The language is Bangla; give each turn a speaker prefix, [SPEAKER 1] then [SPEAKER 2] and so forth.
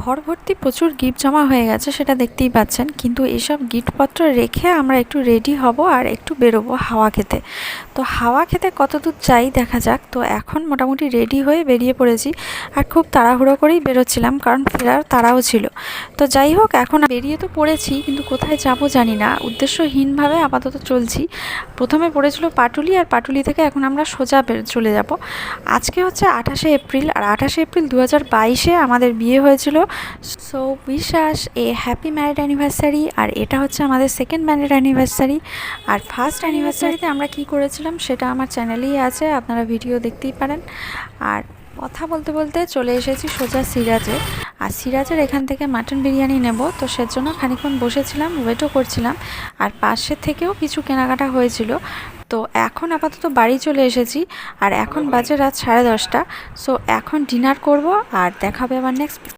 [SPEAKER 1] ঘর ভর্তি প্রচুর গিফট জমা হয়ে গেছে, সেটা দেখতেই পাচ্ছেন। কিন্তু এইসব গিফটপত্র রেখে আমরা একটু রেডি হব আর একটু বেরোবো হাওয়া খেতে। তো হাওয়া খেতে কত দূর যাই দেখা যাক। তো এখন মোটামুটি রেডি হয়ে বেরিয়ে পড়েছি, আর খুব তাড়াহুড়ো করেই বেরোচ্ছিলাম কারণ ফেরার তাড়াও ছিল। তো যাই হোক, এখন বেরিয়ে তো পড়েছি, কিন্তু কোথায় যাব জানি না, উদ্দেশ্যহীনভাবে আপাতত চলছি। প্রথমে পড়েছিল পাটুলি, আর পাটুলি থেকে এখন আমরা সোজা চলে যাব। আজকে হচ্ছে 28শে এপ্রিল, আর 28শে এপ্রিল 2022-এ আমাদের বিয়ে হয়েছিল। So wish us a happy married anniversary. আর এটা হচ্ছে আমাদের সেকেন্ড ম্যারিড অ্যানিভার্সারি। আর ফার্স্ট অ্যানিভার্সারিতে আমরা কি করেছিলাম সেটা আমার চ্যানেলেই আছে, আপনারা ভিডিও দেখতেই পারেন। আর কথা বলতে বলতে চলে এসেছি সোজা সিরাজে। আর সিরাজের এখান থেকে মাটন বিরিয়ানি নেব, তো সেজন্য খানিকক্ষণ বসেছিলাম, ওয়েটও করছিলাম। আর পাশের থেকেও কিছু কেনাকাটা হয়েছিল। তো এখন আপাতত বাড়ি চলে এসেছি, আর এখন বাজে রাত 10:30। সো এখন ডিনার করব, আর দেখা হবে আবার নেক্সট